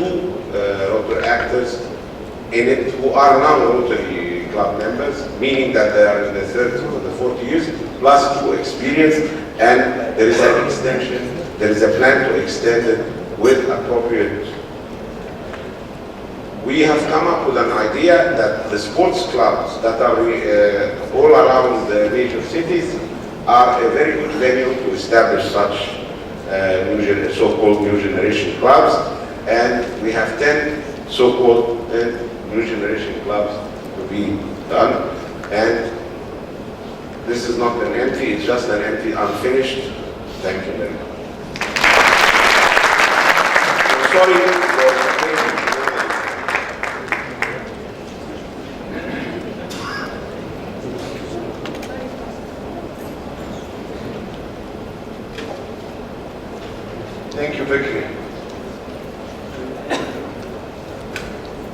two Rotary actors in it who are now Rotary Club members, meaning that they are in the 30 or the 40 years, plus 2 experience, and there is an extension, there is a plan to extend it with appropriate. We have come up with an idea that the sports clubs that are all around the major cities are a very good venue to establish such so-called new generation clubs, and we have 10 so-called new generation clubs to be done, and this is not an empty, it's just an empty, unfinished. Thank you very much. So sorry for Thank you, Vicky.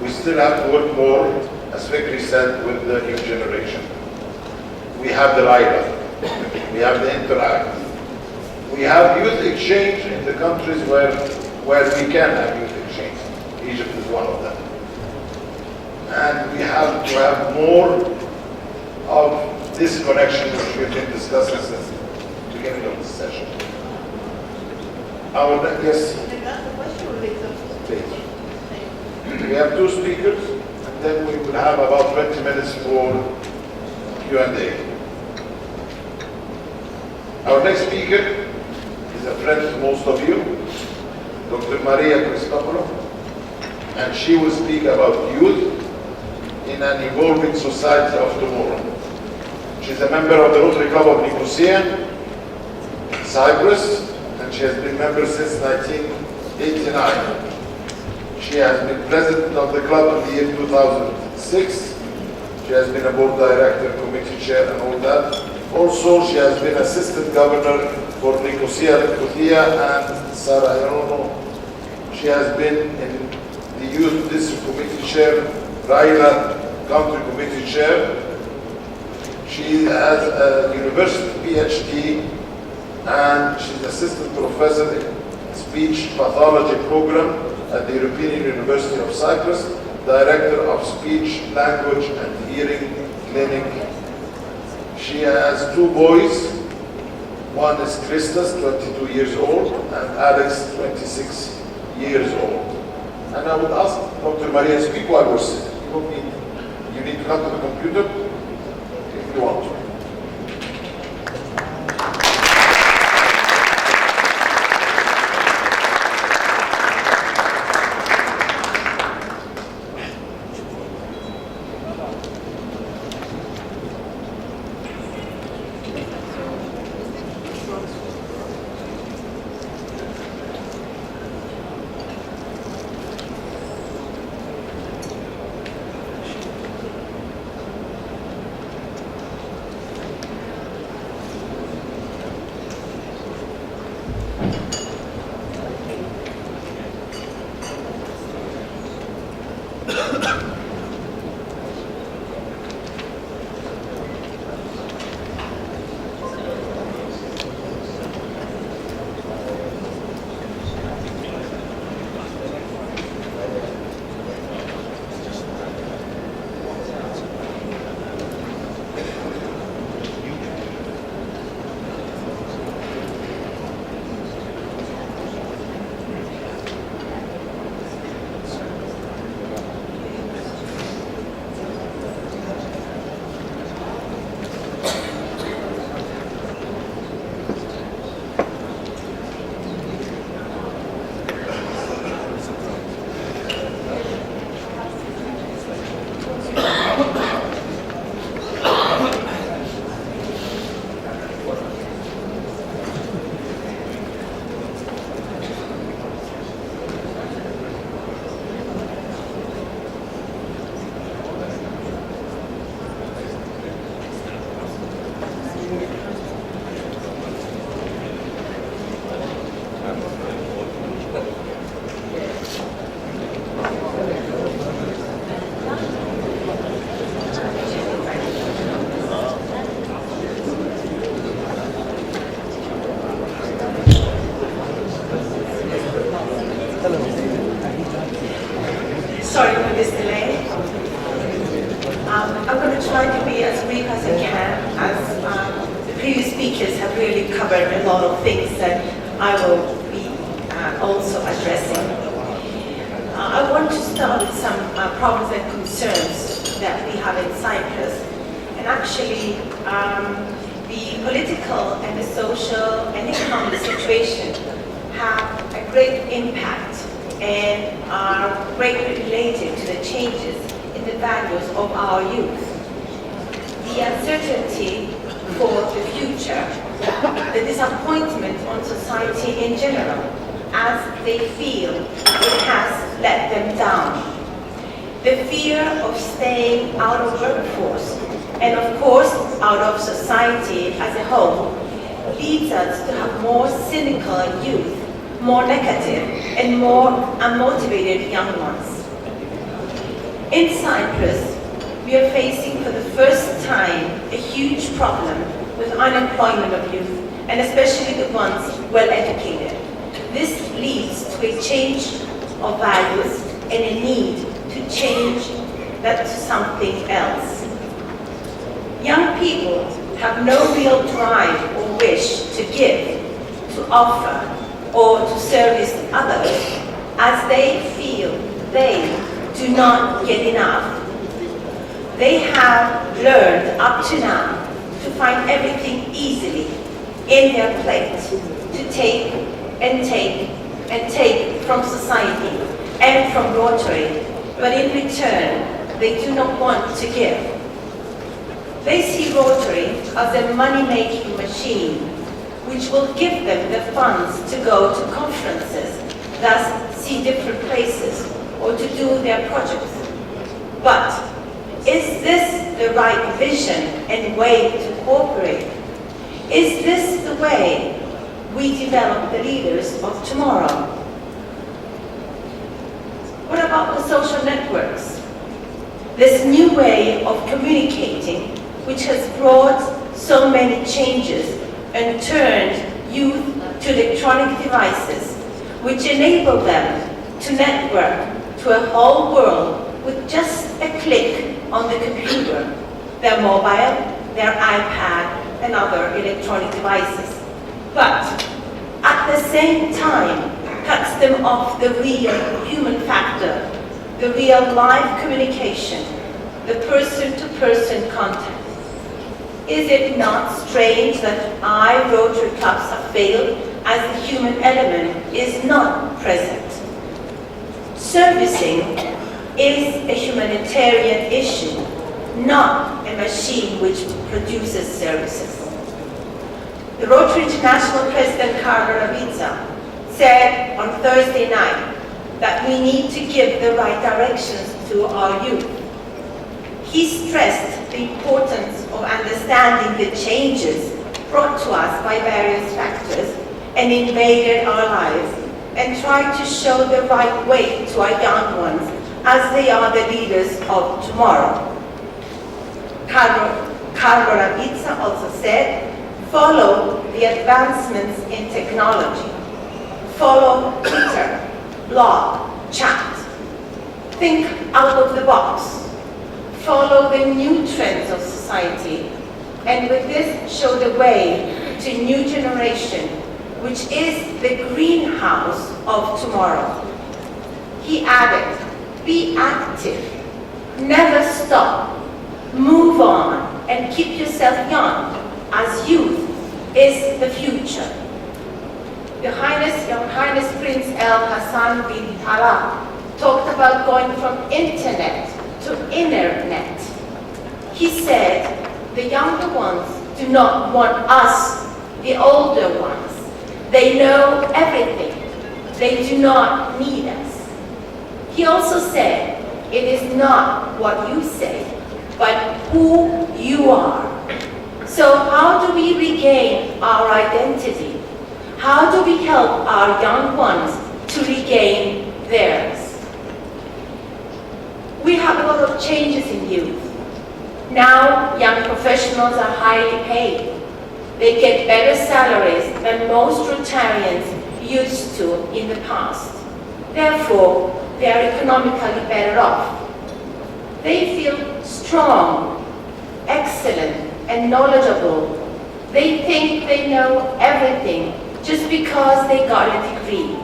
We still have to work more, as Vicky said, with the new generation. We have the LIDA, we have the Interact, we have youth exchange in the countries where we can have youth exchange. Egypt is one of them. And we have to have more of this connection which we have been discussing since the beginning of the session. Yes. Please. We have 2 speakers, and then we will have about 20 minutes for Q&A. Our next speaker is a friend to most of you, Dr. Maria Christopoulou, and she will speak about youth in an evolving society of tomorrow. She's a member of the Rotary Club of Nicosia, Cyprus, and she has been member since 1989. She has been president of the club in the year 2006. She has been a board director, committee chair, and all that. Also, she has been assistant governor for Nicosia, and Sarajevo. She has been in the youth district committee chair, Raila country committee chair. She has a university PhD, and she's assistant professor in speech pathology program at the European University of Cyprus, director of speech, language, and hearing clinic. She has 2 boys. One is Christos, 22 years old, and Alex, 26 years old. And I would ask Dr. Maria, speak while we're sitting. You need to come to the computer if you want to. Sorry for this delay. I'm going to try to be as brief as I can, as the previous speakers have really covered a lot of things that I will be also addressing. I want to start with some problems and concerns that we have in Cyprus. And actually, the political and the social and economic situation have a great impact and are greatly related to the changes in the values of our youth. The uncertainty for the future, the disappointment on society in general, as they feel it has let them down. The fear of staying out of workforce and of course out of society as a whole leads us to have more cynical youth, more negative and more unmotivated young ones. In Cyprus, we are facing for the first time a huge problem with unemployment of youth, and especially the ones well educated. This leads to a change of values and a need to change that to something else. Young people have no real drive or wish to give, to offer, or to service others, as they feel they do not get enough. They have learned up to now to find everything easily in their plate, to take and take and take from society and from Rotary, but in return, they do not want to give. They see Rotary as a money-making machine, which will give them the funds to go to conferences, thus see different places, or to do their projects. But is this the right vision and way to cooperate? Is this the way we develop the leaders of tomorrow? What about the social networks? This new way of communicating, which has brought so many changes and turned youth to electronic devices, which enable them to network to a whole world with just a click on the computer, their mobile, their iPad, and other electronic devices. But at the same time, cuts them off the real human factor, the real live communication, the person-to-person contact. Is it not strange that Rotary clubs have failed as the human element is not present? Servicing is a humanitarian issue, not a machine which produces services. The Rotary International President Carlo Ravizza said on Thursday night that we need to give the right directions to our youth. He stressed the importance of understanding the changes brought to us by various factors and invaded our lives, and tried to show the right way to our young ones as they are the leaders of tomorrow. Carlo Ravizza also said, follow the advancements in technology. Follow Twitter, blog, chat. Think out of the box. Follow the new trends of society, and with this show the way to new generation, which is the greenhouse of tomorrow. He added, be active, never stop, move on, and keep yourself young, as youth is the future. Your Highness Prince El Hassan bin Talal talked about going from internet to internet. He said, the younger ones do not want us, the older ones. They know everything. They do not need us. He also said, it is not what you say, but who you are. So how do we regain our identity? How do we help our young ones to regain theirs? We have a lot of changes in youth. Now, young professionals are highly paid. They get better salaries than most Rotarians used to in the past. Therefore, they are economically better off. They feel strong, excellent, and knowledgeable. They think they know everything just because they got a degree,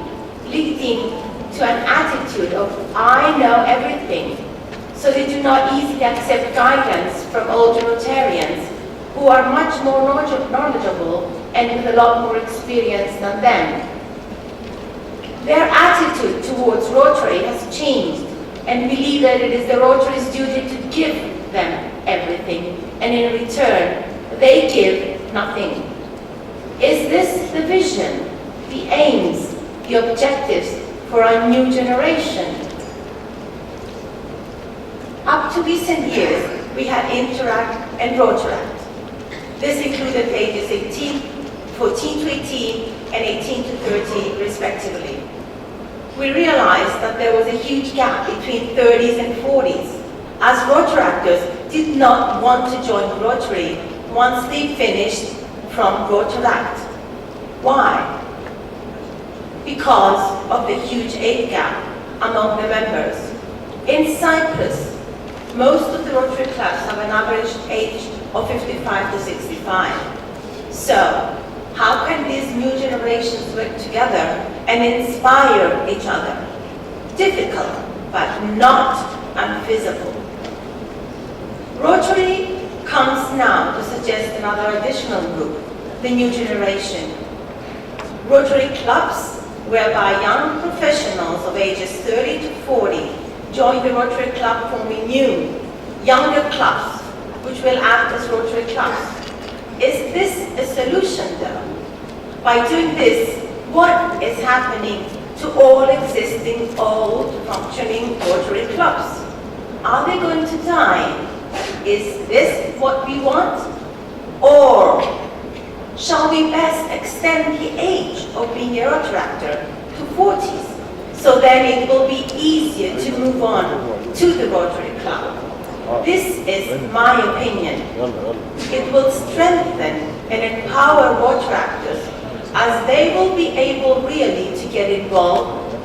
leading to an attitude of I know everything. So they do not easily accept guidance from older Rotarians who are much more knowledgeable and with a lot more experience than them. Their attitude towards Rotary has changed and believe that it is the Rotary's duty to give them everything, and in return, they give nothing. Is this the vision, the aims, the objectives for our new generation? Up to recent years, we had Interact and Rotaract. This included ages 14 to 18 and 18 to 30 respectively. We realized that there was a huge gap between 30s and 40s, as Rotaractors did not want to join Rotary once they finished from Rotaract. Why? Because of the huge age gap among the members. In Cyprus, most of the Rotary clubs have an average age of 55 to 65. So, how can these new generations work together and inspire each other? Difficult, but not unfeasible. Rotary comes now to suggest another additional group, the new generation. Rotary clubs, whereby young professionals of ages 30 to 40 join the Rotary Club forming new, younger clubs, which will act as Rotary clubs. Is this a solution though? By doing this, what is happening to all existing old functioning Rotary clubs? Are they going to die? Is this what we want? Or shall we best extend the age of being a Rotaractor to 40s? So then it will be easier to move on to the Rotary Club. This is my opinion. It will strengthen and empower Rotaractors as they will be able really to get involved,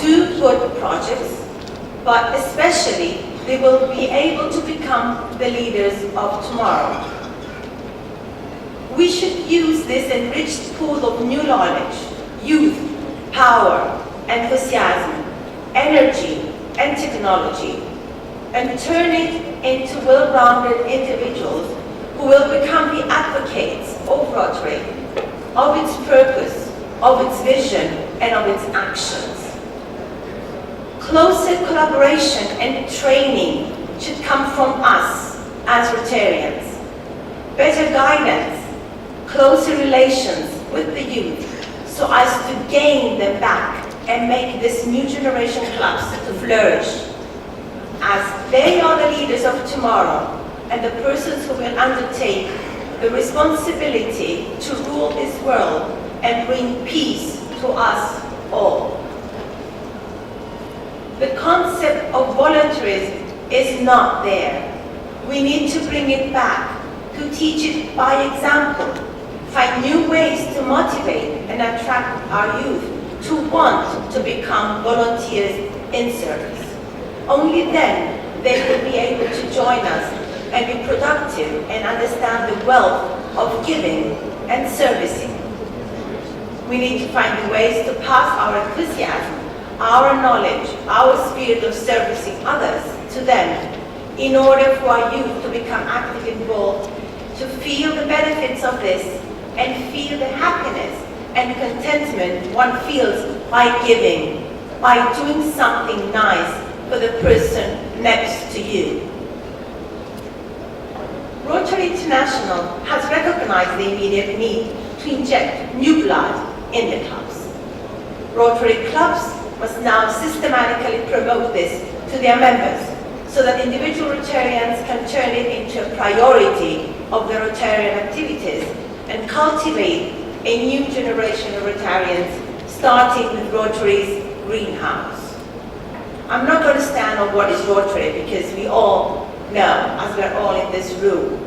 do good projects, but especially they will be able to become the leaders of tomorrow. We should use this enriched pool of new knowledge, youth, power, enthusiasm, energy, and technology, and turn it into well-rounded individuals who will become the advocates of Rotary, of its purpose, of its vision, and of its actions. Closer collaboration and training should come from us as Rotarians. Better guidance, closer relations with the youth, so as to gain them back and make this new generation clubs to flourish, as they are the leaders of tomorrow and the persons who will undertake the responsibility to rule this world and bring peace to us all. The concept of volunteerism is not there. We need to bring it back, to teach it by example, find new ways to motivate and attract our youth to want to become volunteers in service. Only then they will be able to join us and be productive and understand the wealth of giving and servicing. We need to find ways to pass our enthusiasm, our knowledge, our spirit of servicing others to them in order for our youth to become actively involved, to feel the benefits of this and feel the happiness and contentment one feels by giving, by doing something nice for the person next to you. Rotary International has recognized the immediate need to inject new blood in the clubs. Rotary clubs must now systematically promote this to their members so that individual Rotarians can turn it into a priority of their Rotarian activities and cultivate a new generation of Rotarians, starting with Rotary's greenhouse. I'm not going to stand on what is Rotary because we all know, as we're all in this room.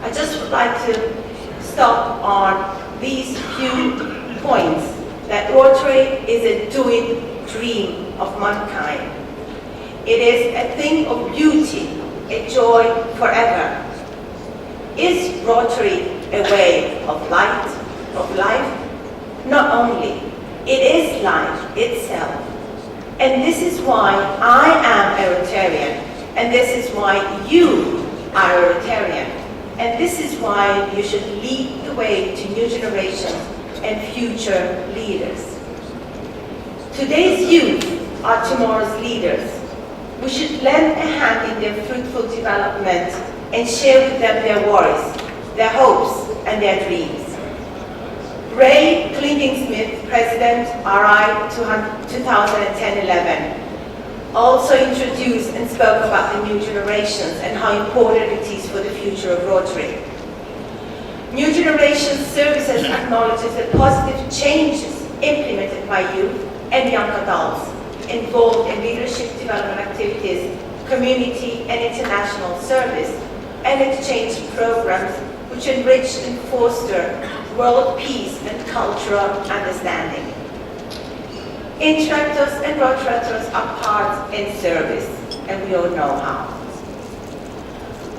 I just would like to stop on these few points that Rotary is a do-it dream of mankind. It is a thing of beauty, a joy forever. Is Rotary a way of light, of life? Not only, it is life itself. And this is why I am a Rotarian, and this is why you are a Rotarian, and this is why you should lead the way to new generations and future leaders. Today's youth are tomorrow's leaders. We should lend a hand in their fruitful development and share with them their worries, their hopes, and their dreams. Ray Clinton-Smith, President, RI 2010-11, also introduced and spoke about the new generations and how important it is for the future of Rotary. New Generations Services acknowledges the positive changes implemented by youth and young adults involved in leadership development activities, community and international service, and exchange programs which enrich and foster world peace and cultural understanding. Interactors and Rotarators are part in service, and we all know how.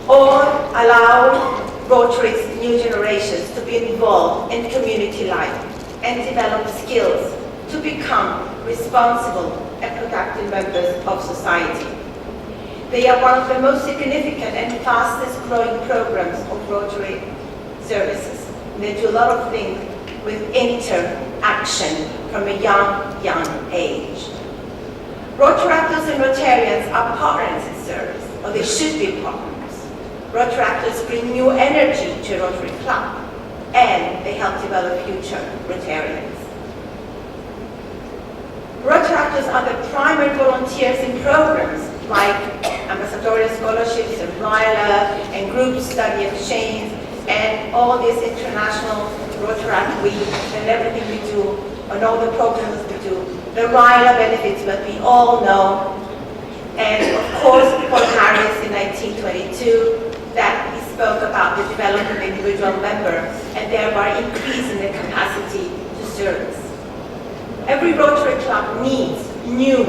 Or allow Rotary's new generations to be involved in community life and develop skills to become responsible and productive members of society. They are one of the most significant and fastest growing programs of Rotary services. They do a lot of things with interaction from a young age. Rotaractors and Rotarians are partners in service, or they should be partners. Rotaractors bring new energy to Rotary Club, and they help develop future Rotarians. Rotaractors are the primary volunteers in programs like ambassadorial scholarships and RILA and group study exchange and all these international Rotaract Week and everything we do and all the programs we do. The RILA benefits that we all know. And of course, Paul Harris in 1922 that he spoke about the development of the individual member and thereby increasing the capacity to service. Every Rotary Club needs new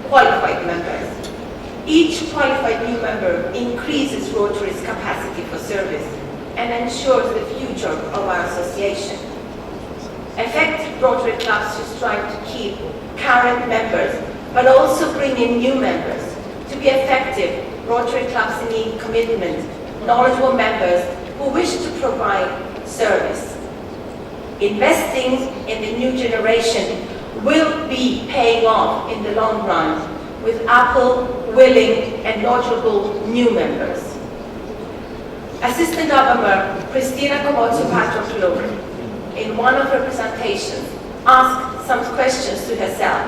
qualified members. Each qualified new member increases Rotary's capacity for service and ensures the future of our association. Effective Rotary Clubs should strive to keep current members, but also bring in new members. To be effective, Rotary Clubs need commitment, knowledgeable members who wish to provide service. Investing in the new generation will be paying off in the long run with ample, willing, and knowledgeable new members. Assistant Governor Christina Komotso-Patroclou, in one of her presentations, asked some questions to herself.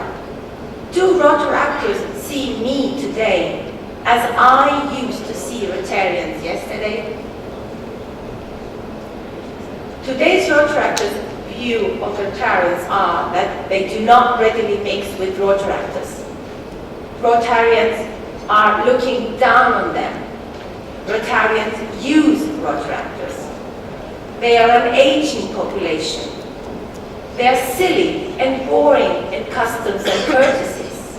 Do Rotaractors see me today as I used to see Rotarians yesterday? Today's Rotaractors' view of Rotarians are that they do not readily mix with Rotaractors. Rotarians are looking down on them. Rotarians use Rotaractors. They are an aging population. They are silly and boring in customs and courtesies.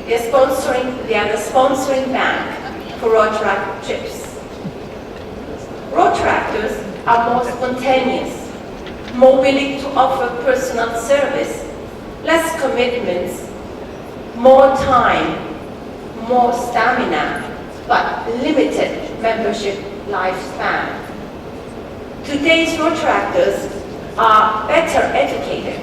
They are the sponsoring bank for Rotaract trips. Rotaractors are more spontaneous, more willing to offer personal service, less commitments, more time, more stamina, but limited membership lifespan. Today's Rotaractors are better educated,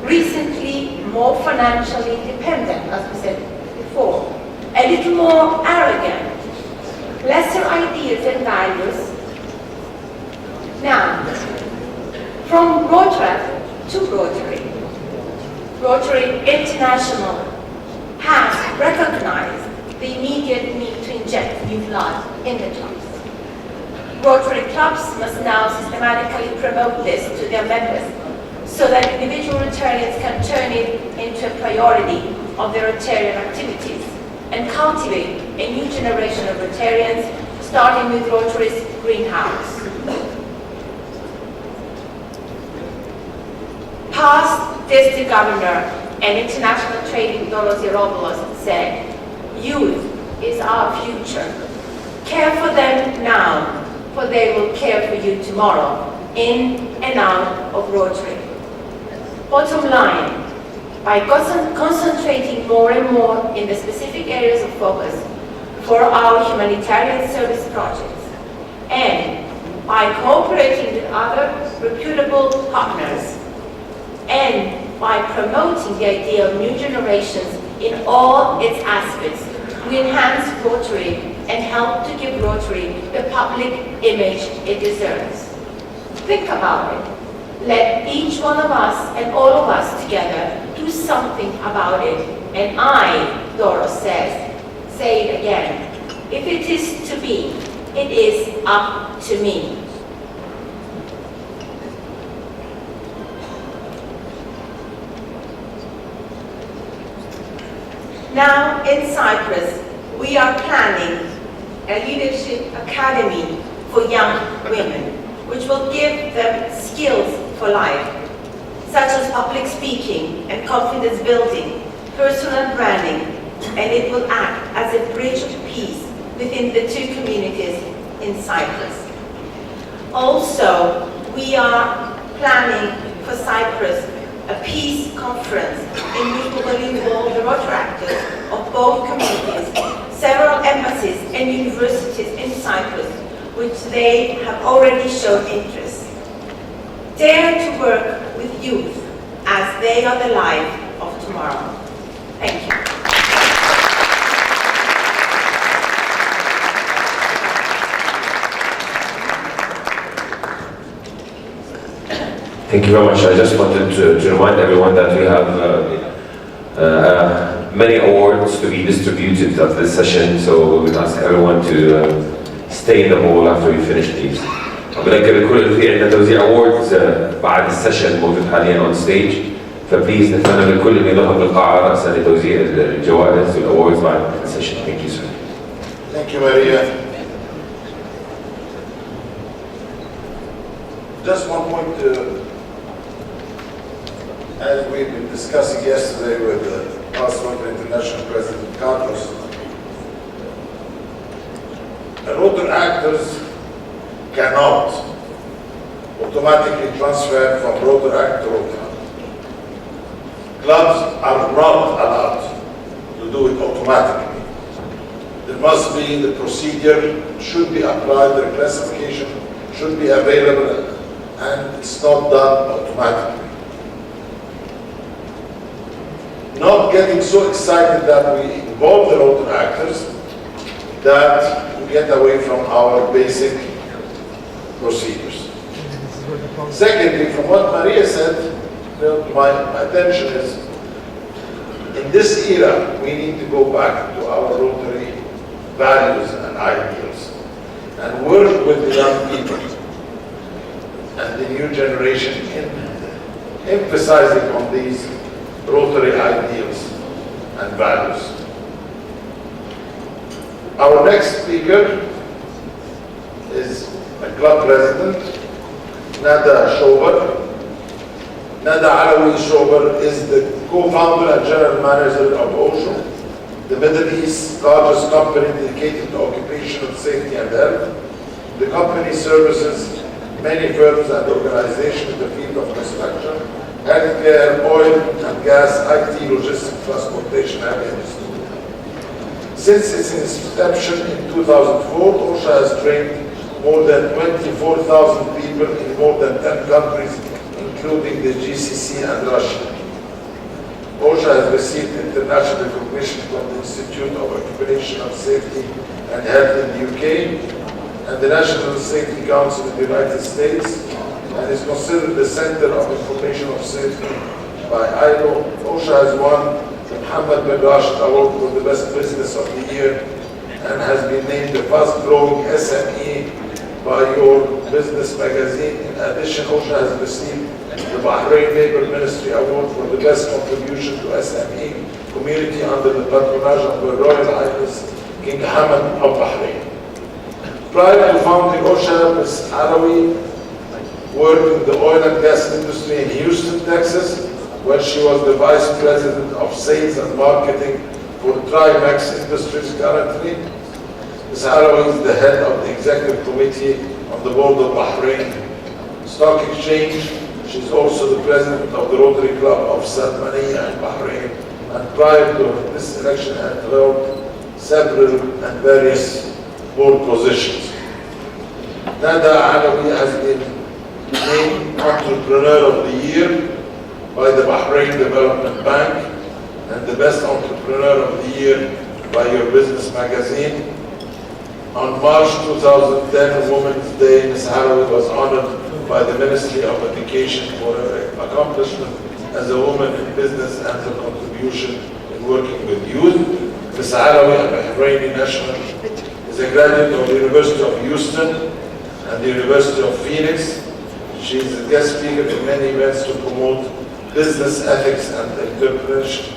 recently more financially independent, as we said before, a little more arrogant, lesser ideas and values. Now, from Rotaract to Rotary, Rotary International has recognized the immediate need to inject new blood in the clubs. Rotary clubs must now systematically promote this to their members so that individual Rotarians can turn it into a priority of their Rotarian activities and cultivate a new generation of Rotarians, starting with Rotary's greenhouse. Past District Governor and international trading Dorothy Robles said, "Youth is our future. Care for them now, for they will care for you tomorrow, in and out of Rotary." Bottom line, by concentrating more and more in the specific areas of focus for our humanitarian service projects, and by cooperating with other reputable partners, and by promoting the idea of new generations in all its aspects, we enhance Rotary and help to give Rotary the public image it deserves. Think about it. Let each one of us and all of us together do something about it. And I, Doros says, say it again. If it is to be, it is up to me. Now in Cyprus, we are planning a leadership academy for young women, which will give them skills for life, such as public speaking and confidence building, personal branding, and it will act as a bridge of peace within the two communities in Cyprus. Also, we are planning for Cyprus a peace conference in which we will involve the Rotary actors of both communities, several embassies and universities in Cyprus, which they have already shown interest. Dare to work with youth as they are the life of tomorrow. Thank you. Thank you very much. I just wanted to remind everyone that we have many awards to be distributed at this session, so we would ask everyone to stay in the hall after we finish these. بنذكر الكل اللي في عندنا توزيع awards بعد السيشن موجود حاليا on stage، فبليز نتمنى من الكل انه يذهب للقاعة رأسا لتوزيع الجوائز والاوردز بعد السيشن. Thank you, sir. Thank you, Maria. Just one point as we've been discussing yesterday with the past International President Carlos, Rotary actors cannot automatically transfer from Rotary Act to Rotary Act. Clubs are not allowed to do it automatically. There must be the procedure, should be applied, the classification should be available, and it's not done automatically. Not getting so excited that we involve the Rotary actors that we get away from our basic procedures. Secondly, from what Maria said, my attention is, in this era, we need to go back to our Rotary values and ideals and work with the young people and the new generation in emphasizing on these Rotary ideals and values. Our next speaker is a club president, Nada Shobar. Nada Alawi Shobar is the co-founder and general manager of OSHO, the Middle East's largest company dedicated to occupational safety and health. The company services many firms and organizations in the field of construction, healthcare, oil and gas, IT, logistics, transportation, and industry. Since its inception in 2004, OSHA has trained more than 24,000 people in more than 10 countries, including the GCC and Russia. OSHA has received international recognition from the Institute of Occupational Safety and Health in the UK and the National Safety Council in the United States, and is considered the center of information of safety by ILO. OSHA has won the Mohammed bin Rashid Award for the Best Business of the Year and has been named the fast-growing SME by Your Business magazine. In addition, OSHA has received the Bahrain Labor Ministry Award for the Best Contribution to SME community under the patronage of the Royal Highness King Hamad of Bahrain. Prior to founding OSHA, Ms. Alawi worked in the oil and gas industry in Houston, Texas, where she was the Vice President of Sales and Marketing for Trimax Industries currently. Ms. Halawi is the head of the Executive Committee on the Board of Bahrain Stock Exchange. She's also the President of the Rotary Club of Salmania in Bahrain, and prior to this election had held several and various board positions. Nada Alawi has been named Entrepreneur of the Year by the Bahrain Development Bank and the Best Entrepreneur of the Year by Your Business magazine. On March 2010, Women's Day, Ms. Halawi was honored by the Ministry of Education for her accomplishment as a woman in business and her contribution in working with youth. Ms. Halawi, a Bahraini national, is a graduate of the University of Houston and the University of Phoenix. She is a guest speaker in many events to promote business ethics and entrepreneurship.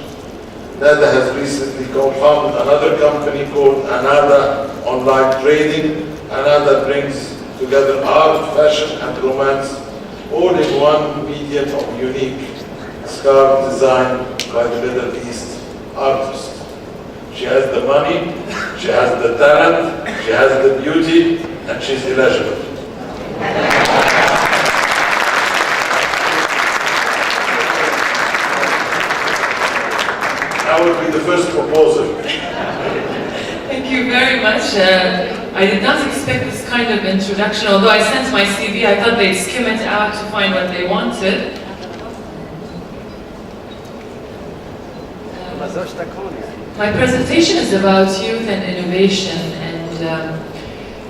Nada has recently co-founded another company called Anada Online Trading. Anada brings together art, fashion, and romance, all in one medium of unique scarf designed by the Middle East artist. She has the money, she has the talent, she has the beauty, and she's eligible. I will be the first proposer. Thank you very much. I did not expect this kind of introduction, although I sent my CV. I thought they'd skim it out to find what they wanted. My presentation is about youth and innovation, and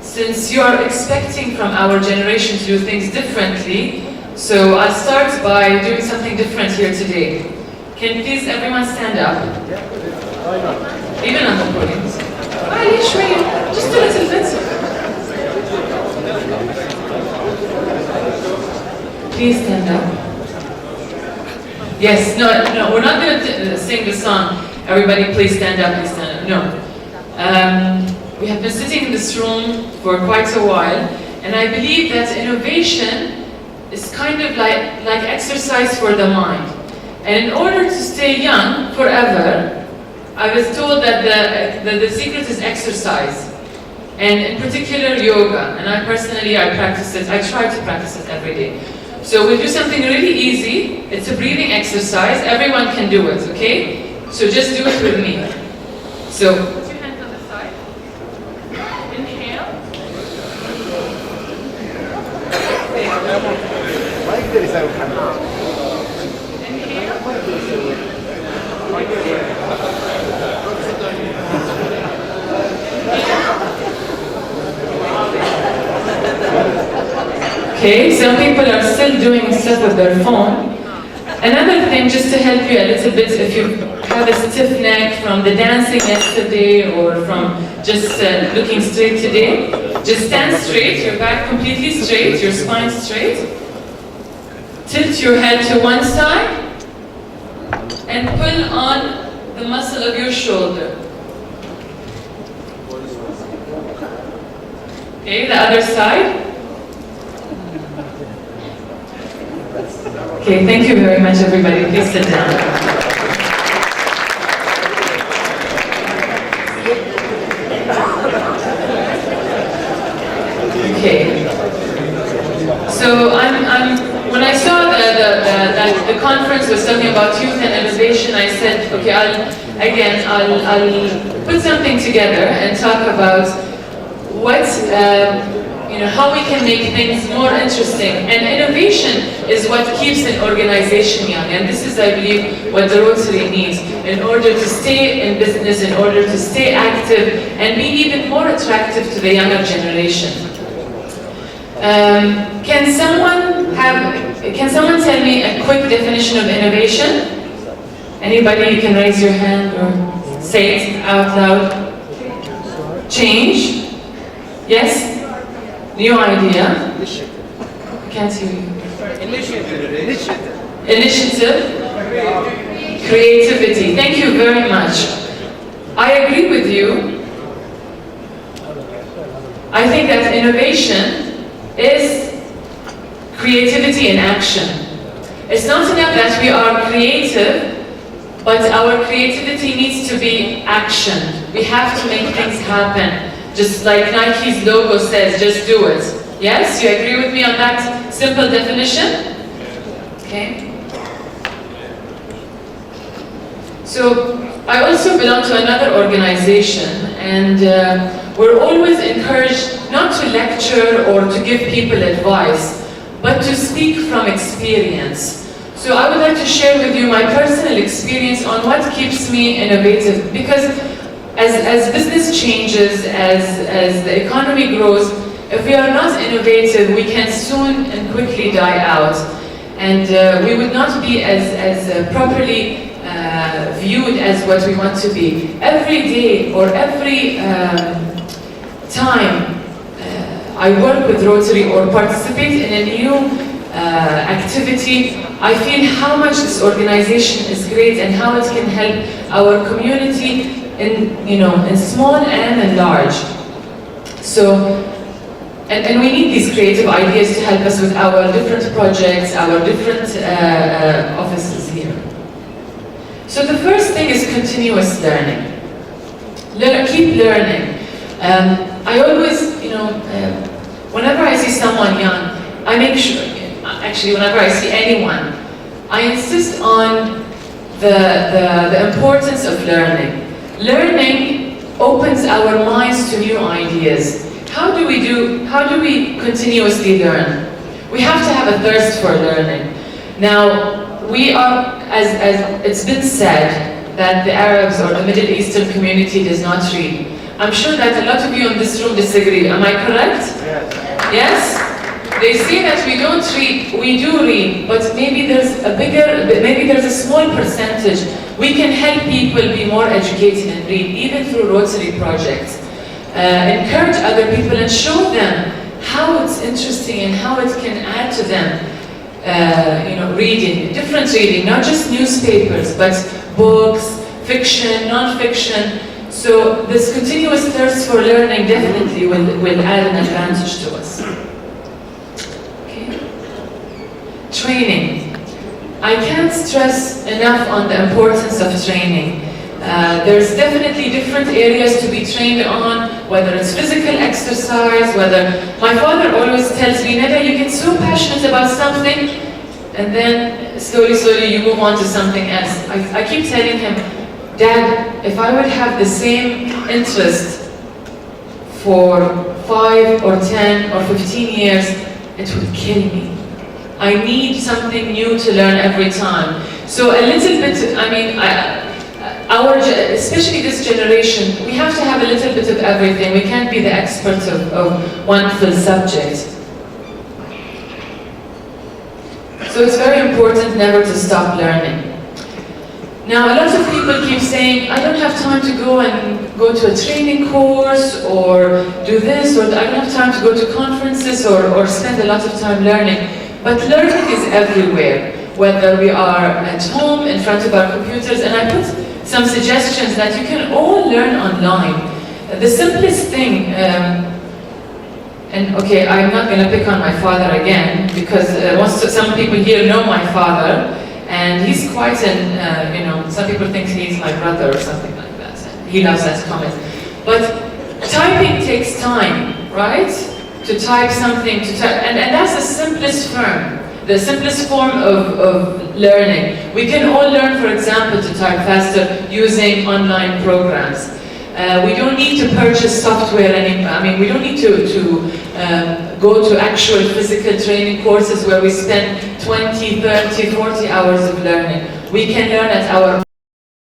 since you are expecting from our generation to do things differently, so I'll start by doing something different here today. Can please everyone stand up? Even on the podiums. Just a little bit. Please stand up. Yes, no, we're not going to sing the song, everybody please stand up, please stand up. No. We have been sitting in this room for quite a while, and I believe that innovation is kind of like exercise for the mind. And in order to stay young forever, I was told that the secret is exercise, and in particular yoga. And I practice it, I try to practice it every day. So we do something really easy. It's a breathing exercise. Everyone can do it, okay? So just do it with me. So put your hands on the side. Inhale. Okay, some people are still doing stuff with their phone. Another thing, just to help you a little bit, if you have a stiff neck from the dancing yesterday or from just looking straight today, just stand straight, your back completely straight, your spine straight. Tilt your head to one side and pull on the muscle of your shoulder. Okay, the other side. Okay, thank you very much, everybody. Please sit down. Okay. So when I saw that the conference was talking about youth and innovation, I said, okay, I'll put something together and talk about what how we can make things more interesting. And innovation is what keeps an organization young. And this is, I believe, what the Rotary needs in order to stay in business, in order to stay active, and be even more attractive to the younger generation. Can someone tell me a quick definition of innovation? Anybody, you can raise your hand or say it out loud. Change? Yes? New idea? I can't hear you. Initiative. Creativity. Thank you very much. I agree with you. I think that innovation is creativity in action. It's not enough that we are creative, but our creativity needs to be action. We have to make things happen. Just like Nike's logo says, just do it. Yes, you agree with me on that simple definition? Okay. So I also belong to another organization, and we're always encouraged not to lecture or to give people advice, but to speak from experience. So I would like to share with you my personal experience on what keeps me innovative, because as business changes, as the economy grows, if we are not innovative, we can soon and quickly die out, and we would not be as properly viewed as what we want to be. Every day or every time I work with Rotary or participate in a new activity, I feel how much this organization is great and how it can help our community in small and in large. So, and we need these creative ideas to help us with our different projects, our different offices here. So the first thing is continuous learning. Keep learning. I always, whenever I see someone young, I make sure, actually whenever I see anyone, I insist on the importance of learning. Learning opens our minds to new ideas. How do we continuously learn? We have to have a thirst for learning. Now, we are, as it's been said, that the Arabs or the Middle Eastern community does not read. I'm sure that a lot of you in this room disagree. Am I correct? Yes. Yes? They say that we don't read. We do read, but maybe there's a small percentage. We can help people be more educated and read, even through Rotary projects. Encourage other people and show them how it's interesting and how it can add to them. Reading, different reading, not just newspapers, but books, fiction, non-fiction. So this continuous thirst for learning definitely will add an advantage to us. Okay. Training. I can't stress enough on the importance of training. There's definitely different areas to be trained on, whether it's physical exercise, whether... My father always tells me, Neda, you get so passionate about something, and then slowly you move on to something else. I keep telling him, Dad, if I would have the same interest for 5 or 10 or 15 years, it would kill me. I need something new to learn every time. So a little bit, especially this generation, we have to have a little bit of everything. We can't be the experts of one full subject. So it's very important never to stop learning. Now, a lot of people keep saying, I don't have time to go to a training course or do this, or I don't have time to go to conferences or spend a lot of time learning. But learning is everywhere, whether we are at home in front of our computers, and I put some suggestions that you can all learn online. The simplest thing, and okay, I'm not going to pick on my father again, because some people here know my father, and he's quite some people think he's my brother or something like that. He loves that comment. But typing takes time, right? To type something, and that's the simplest form of learning. We can all learn, for example, to type faster using online programs. We don't need to purchase software anymore. We don't need to go to actual physical training courses where we spend 20, 30, 40 hours of learning. We can learn at our